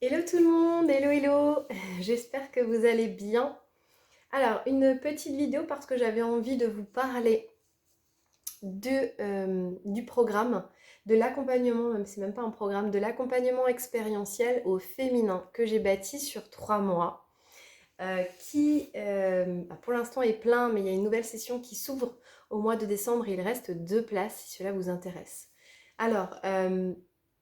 Hello tout le monde, hello hello, j'espère que vous allez bien. Alors, une petite vidéo parce que j'avais envie de vous parler du programme, de l'accompagnement, même si c'est même pas un programme, de l'accompagnement expérientiel au féminin que j'ai bâti sur 3 mois, qui pour l'instant est plein, mais il y a une nouvelle session qui s'ouvre au mois de décembre et il reste 2 places si cela vous intéresse. Alors,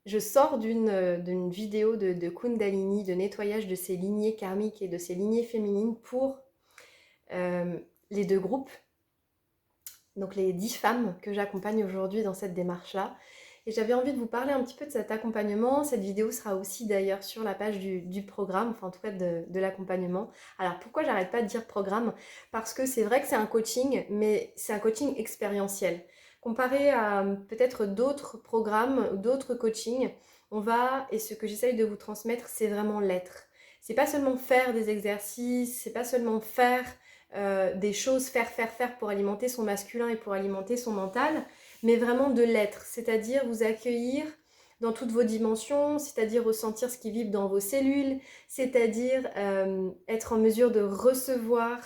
je sors d'une vidéo de Kundalini, de nettoyage de ses lignées karmiques et de ses lignées féminines pour euh, les 2 groupes, donc les 10 femmes que j'accompagne aujourd'hui dans cette démarche-là. Et j'avais envie de vous parler un petit peu de cet accompagnement. Cette vidéo sera aussi d'ailleurs sur la page du programme, enfin en tout cas de l'accompagnement. Alors pourquoi j'arrête pas de dire programme? Parce que c'est vrai que c'est un coaching, mais c'est un coaching expérientiel. Comparé à peut-être d'autres programmes, d'autres coachings, on va, et ce que j'essaye de vous transmettre, c'est vraiment l'être. C'est pas seulement faire des exercices, c'est pas seulement faire des choses, faire pour alimenter son masculin et pour alimenter son mental, mais vraiment de l'être, c'est-à-dire vous accueillir dans toutes vos dimensions, c'est-à-dire ressentir ce qui vibre dans vos cellules, c'est-à-dire être en mesure de recevoir,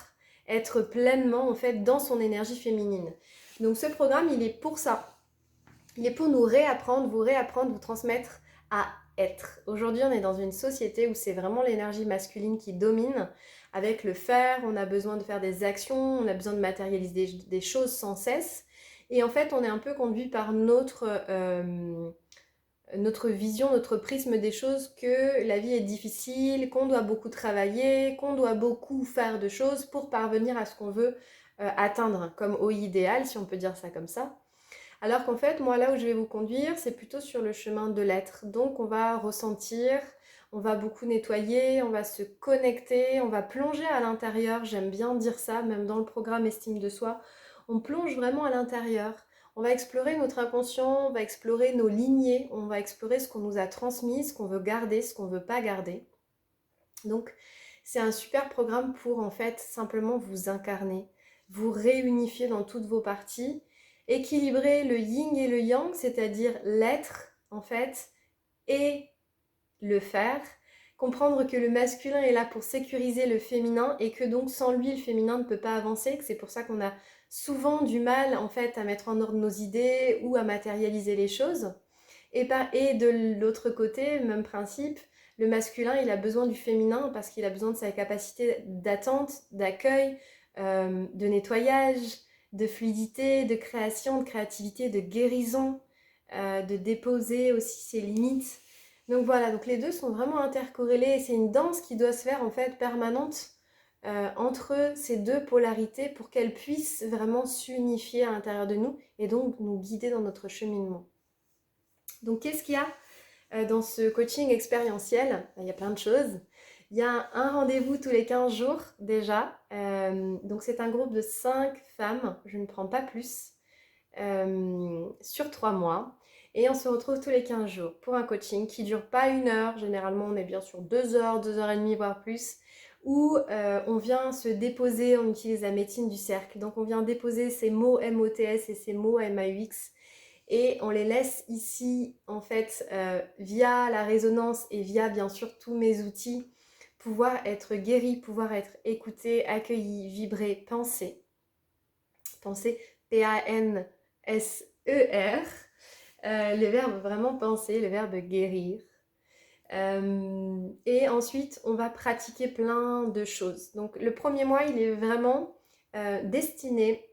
être pleinement en fait dans son énergie féminine. Donc ce programme, il est pour ça. Il est pour nous réapprendre, vous transmettre à être. Aujourd'hui, on est dans une société où c'est vraiment l'énergie masculine qui domine. Avec le faire, on a besoin de faire des actions, on a besoin de matérialiser des choses sans cesse. Et en fait, on est un peu conduit par notre vision, notre prisme des choses, que la vie est difficile, qu'on doit beaucoup travailler, qu'on doit beaucoup faire de choses pour parvenir à ce qu'on veut atteindre comme haut idéal, si on peut dire ça comme ça. Alors qu'en fait, moi, là où je vais vous conduire, c'est plutôt sur le chemin de l'être. Donc, on va ressentir, on va beaucoup nettoyer, on va se connecter, on va plonger à l'intérieur. J'aime bien dire ça, même dans le programme Estime de soi. On plonge vraiment à l'intérieur. On va explorer notre inconscient, on va explorer nos lignées, on va explorer ce qu'on nous a transmis, ce qu'on veut garder, ce qu'on ne veut pas garder. Donc, c'est un super programme pour en fait simplement vous incarner, vous réunifier dans toutes vos parties, équilibrer le yin et le yang, c'est-à-dire l'être en fait et le faire, comprendre que le masculin est là pour sécuriser le féminin et que donc sans lui le féminin ne peut pas avancer, que c'est pour ça qu'on a souvent du mal en fait à mettre en ordre nos idées ou à matérialiser les choses. Et de l'autre côté, même principe, le masculin, il a besoin du féminin parce qu'il a besoin de sa capacité d'attente, d'accueil, de nettoyage, de fluidité, de création, de créativité, de guérison, de déposer aussi ses limites. Donc voilà, donc les deux sont vraiment intercorrélés et c'est une danse qui doit se faire en fait permanente entre ces deux polarités pour qu'elles puissent vraiment s'unifier à l'intérieur de nous et donc nous guider dans notre cheminement. Donc qu'est-ce qu'il y a dans ce coaching expérientiel? Il y a plein de choses. Il y a un rendez-vous tous les 15 jours déjà. Donc c'est un groupe de 5 femmes, je ne prends pas plus, sur 3 mois. Et on se retrouve tous les 15 jours pour un coaching qui dure pas 1 heure. Généralement, on est bien sur 2 heures, 2 heures et demie, voire plus. Où on vient se déposer, on utilise la médecine du cercle. Donc on vient déposer ces mots MOTS et ces mots MAUX et on les laisse ici en fait via la résonance et via bien sûr tous mes outils pouvoir être guéris, pouvoir être écoutés, accueillis, vibrer, penser. Penser, P-A-N-S-E-R, le verbe vraiment penser, le verbe guérir. Et ensuite, on va pratiquer plein de choses. Donc le premier mois, il est vraiment destiné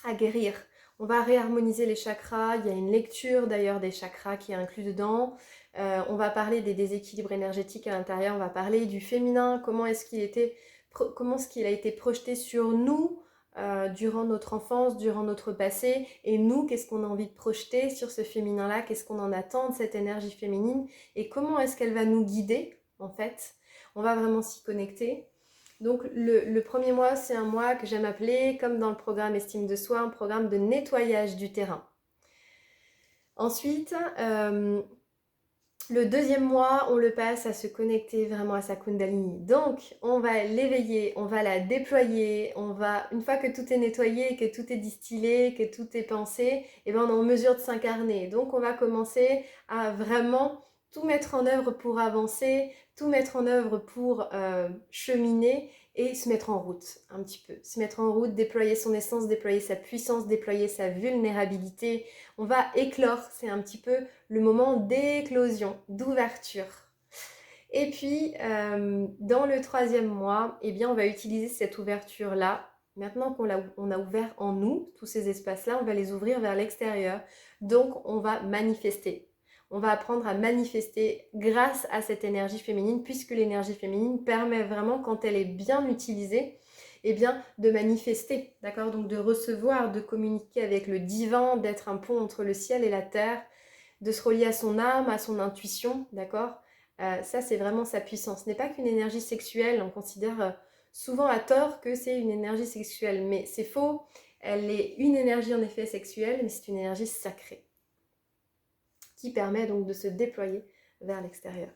à guérir. On va réharmoniser les chakras. Il y a une lecture d'ailleurs des chakras qui est inclus dedans. On va parler des déséquilibres énergétiques à l'intérieur. On va parler du féminin. Comment est-ce qu'il a été projeté sur nous durant notre enfance, durant notre passé. Et nous, qu'est-ce qu'on a envie de projeter sur ce féminin-là? Qu'est-ce qu'on en attend de cette énergie féminine? Et comment est-ce qu'elle va nous guider en fait? On va vraiment s'y connecter. Donc le premier mois, c'est un mois que j'aime appeler, comme dans le programme Estime de soi, un programme de nettoyage du terrain. Ensuite, le deuxième mois, on le passe à se connecter vraiment à sa Kundalini. Donc, on va l'éveiller, on va la déployer, une fois que tout est nettoyé, que tout est distillé, que tout est pensé, et ben on est en mesure de s'incarner. Donc, on va commencer à vraiment tout mettre en œuvre pour avancer, tout mettre en œuvre pour cheminer et se mettre en route un petit peu. Se mettre en route, déployer son essence, déployer sa puissance, déployer sa vulnérabilité. On va éclore, c'est un petit peu le moment d'éclosion, d'ouverture. Et puis, dans le 3e mois, eh bien, on va utiliser cette ouverture-là. Maintenant on a ouvert en nous tous ces espaces-là, on va les ouvrir vers l'extérieur. Donc, on va manifester. On va apprendre à manifester grâce à cette énergie féminine, puisque l'énergie féminine permet vraiment, quand elle est bien utilisée, eh bien, de manifester, d'accord? Donc, de recevoir, de communiquer avec le divin, d'être un pont entre le ciel et la terre, de se relier à son âme, à son intuition, d'accord? Ça, c'est vraiment sa puissance. Ce n'est pas qu'une énergie sexuelle, on considère souvent à tort que c'est une énergie sexuelle, mais c'est faux. Elle est une énergie en effet sexuelle, mais c'est une énergie sacrée qui permet donc de se déployer vers l'extérieur.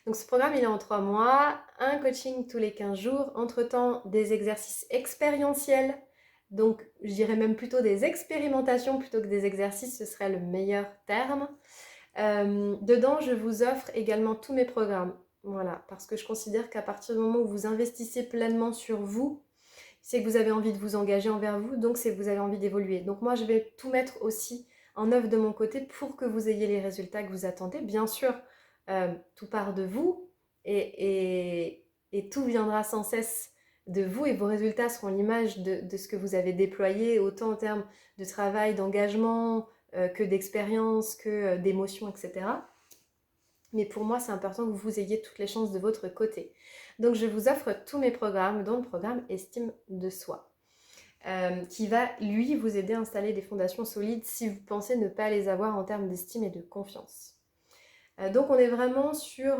Donc ce programme, il est en 3 mois, un coaching tous les 15 jours, entre-temps des exercices expérientiels, donc je dirais même plutôt des expérimentations plutôt que des exercices, ce serait le meilleur terme. Dedans, je vous offre également tous mes programmes. Voilà, parce que je considère qu'à partir du moment où vous investissez pleinement sur vous, c'est que vous avez envie de vous engager envers vous, donc c'est que vous avez envie d'évoluer. Donc moi, je vais tout mettre aussi en œuvre de mon côté pour que vous ayez les résultats que vous attendez. Bien sûr, tout part de vous et tout viendra sans cesse de vous et vos résultats seront l'image de ce que vous avez déployé, autant en termes de travail, d'engagement, que d'expérience, que d'émotion, etc. Mais pour moi, c'est important que vous ayez toutes les chances de votre côté. Donc, je vous offre tous mes programmes, dont le programme Estime de soi, qui va, lui, vous aider à installer des fondations solides si vous pensez ne pas les avoir en termes d'estime et de confiance. Donc, on est vraiment sur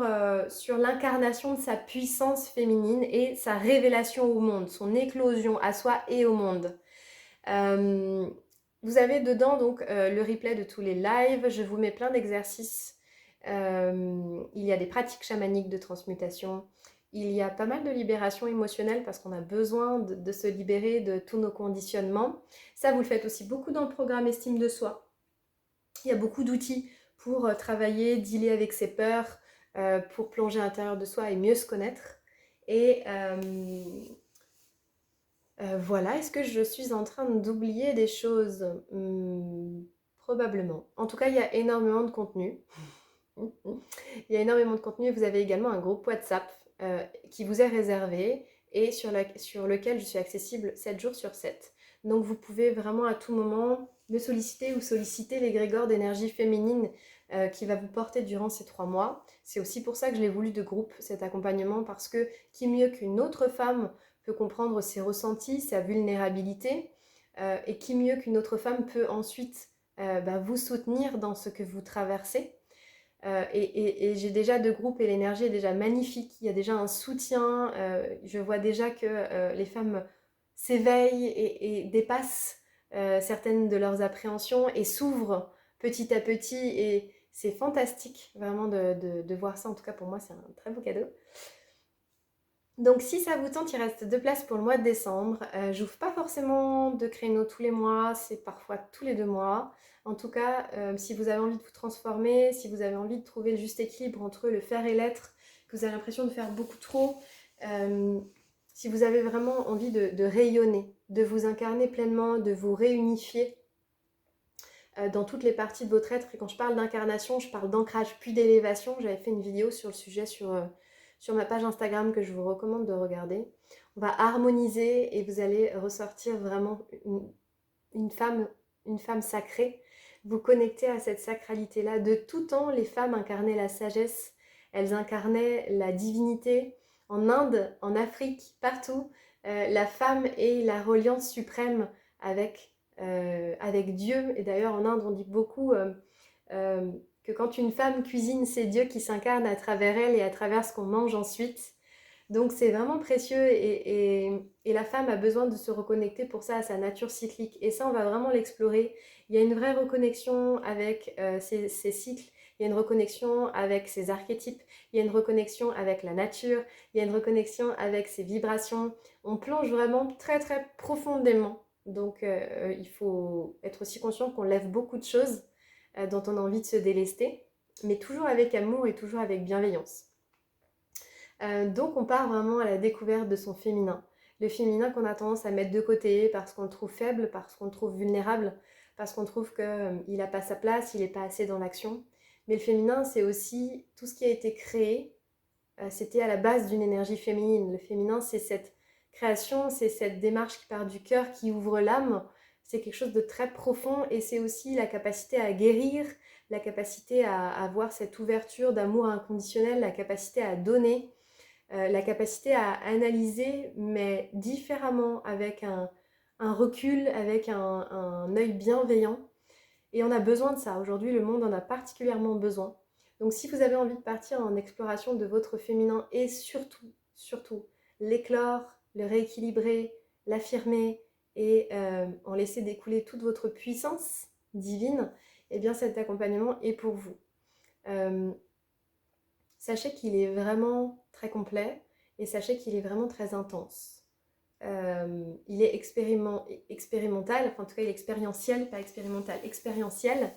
l'incarnation de sa puissance féminine et sa révélation au monde, son éclosion à soi et au monde. Vous avez dedans donc le replay de tous les lives, je vous mets plein d'exercices, il y a des pratiques chamaniques de transmutation, il y a pas mal de libération émotionnelle parce qu'on a besoin de se libérer de tous nos conditionnements. Ça, vous le faites aussi beaucoup dans le programme Estime de soi. Il y a beaucoup d'outils pour travailler, dealer avec ses peurs, pour plonger à l'intérieur de soi et mieux se connaître. Et voilà, est-ce que je suis en train d'oublier des choses? Probablement. En tout cas, il y a énormément de contenu. Il y a énormément de contenu. Vous avez également un groupe WhatsApp qui vous est réservé et sur lequel je suis accessible 7 jours sur 7. Donc vous pouvez vraiment à tout moment me solliciter ou solliciter l'égrégore d'énergie féminine qui va vous porter durant ces 3 mois. C'est aussi pour ça que je l'ai voulu de groupe, cet accompagnement, parce que qui mieux qu'une autre femme peut comprendre ses ressentis, sa vulnérabilité, et qui mieux qu'une autre femme peut ensuite vous soutenir dans ce que vous traversez. Et j'ai déjà deux groupes et l'énergie est déjà magnifique. Il y a déjà un soutien. Je vois déjà que les femmes s'éveillent et dépassent certaines de leurs appréhensions et s'ouvrent petit à petit. Et c'est fantastique vraiment de voir ça. En tout cas, pour moi, c'est un très beau cadeau. Donc si ça vous tente, il reste 2 places pour le mois de décembre. J'ouvre pas forcément de créneaux tous les mois, c'est parfois tous les 2 mois. En tout cas, si vous avez envie de vous transformer, si vous avez envie de trouver le juste équilibre entre le faire et l'être, que vous avez l'impression de faire beaucoup trop, si vous avez vraiment envie de rayonner, de vous incarner pleinement, de vous réunifier dans toutes les parties de votre être. Et quand je parle d'incarnation, je parle d'ancrage puis d'élévation. J'avais fait une vidéo sur le sujet sur ma page Instagram que je vous recommande de regarder. On va harmoniser et vous allez ressortir vraiment une femme sacrée. Vous connecter à cette sacralité-là. De tout temps, les femmes incarnaient la sagesse, elles incarnaient la divinité. En Inde, en Afrique, partout, la femme est la reliance suprême avec Dieu. Et d'ailleurs, en Inde, on dit beaucoup que quand une femme cuisine, c'est Dieu qui s'incarne à travers elle et à travers ce qu'on mange ensuite. Donc c'est vraiment précieux et la femme a besoin de se reconnecter pour ça à sa nature cyclique. Et ça, on va vraiment l'explorer. Il y a une vraie reconnexion avec ces cycles, il y a une reconnexion avec ses archétypes, il y a une reconnexion avec la nature, il y a une reconnexion avec ses vibrations. On plonge vraiment très très profondément. Donc il faut être aussi conscient qu'on lève beaucoup de choses dont on a envie de se délester. mais toujours avec amour et toujours avec bienveillance. Donc on part vraiment à la découverte de son féminin. Le féminin qu'on a tendance à mettre de côté parce qu'on le trouve faible, parce qu'on le trouve vulnérable, parce qu'on trouve qu'il n'a pas sa place, il n'est pas assez dans l'action. Mais le féminin, c'est aussi tout ce qui a été créé, c'était à la base d'une énergie féminine. Le féminin, c'est cette création, c'est cette démarche qui part du cœur, qui ouvre l'âme. C'est quelque chose de très profond et c'est aussi la capacité à guérir, la capacité à avoir cette ouverture d'amour inconditionnel, la capacité à donner, la capacité à analyser, mais différemment, avec un recul, avec un œil bienveillant. Et on a besoin de ça. Aujourd'hui, le monde en a particulièrement besoin. Donc si vous avez envie de partir en exploration de votre féminin et surtout, l'éclore, le rééquilibrer, l'affirmer et en laisser découler toute votre puissance divine, eh bien cet accompagnement est pour vous. Sachez qu'il est vraiment très complet et sachez qu'il est vraiment très intense. Il est expérimental, enfin en tout cas il est expérientiel, pas expérimental, expérientiel.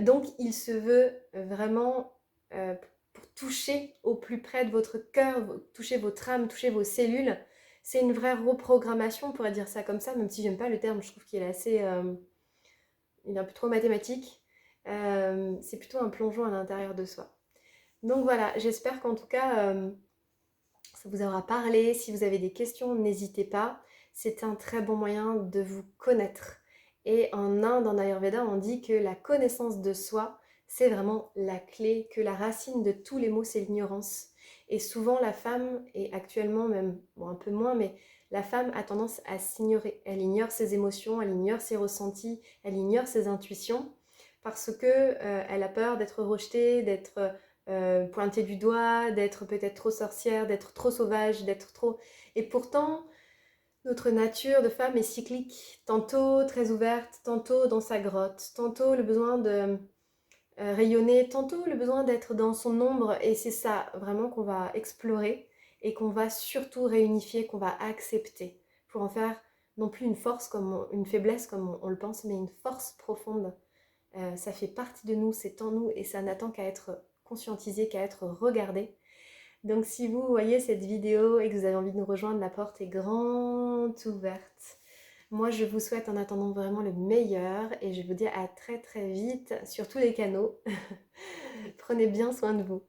Donc il se veut vraiment pour toucher au plus près de votre cœur, toucher votre âme, toucher vos cellules. C'est une vraie reprogrammation, on pourrait dire ça comme ça, même si j'aime pas le terme, je trouve qu'il est assez... il est un peu trop mathématique. C'est plutôt un plongeon à l'intérieur de soi. Donc voilà, j'espère qu'en tout cas, ça vous aura parlé. Si vous avez des questions, n'hésitez pas. C'est un très bon moyen de vous connaître. Et en Inde, en Ayurveda, on dit que la connaissance de soi, c'est vraiment la clé, que la racine de tous les maux, c'est l'ignorance. Et souvent, la femme, et actuellement même, bon, un peu moins, mais la femme a tendance à s'ignorer. Elle ignore ses émotions, elle ignore ses ressentis, elle ignore ses intuitions, parce que elle a peur d'être rejetée, d'être pointée du doigt, d'être peut-être trop sorcière, d'être trop sauvage, d'être trop... Et pourtant, notre nature de femme est cyclique, tantôt très ouverte, tantôt dans sa grotte, tantôt le besoin de rayonner, tantôt le besoin d'être dans son ombre, et c'est ça vraiment qu'on va explorer et qu'on va surtout réunifier, qu'on va accepter pour en faire non plus une force comme une faiblesse comme on le pense, mais une force profonde. Ça fait partie de nous, c'est en nous et ça n'attend qu'à être conscientisé, qu'à être regardé. Donc si vous voyez cette vidéo et que vous avez envie de nous rejoindre, la porte est grande ouverte. Moi je vous souhaite en attendant vraiment le meilleur et je vous dis à très très vite sur tous les canaux. Prenez bien soin de vous.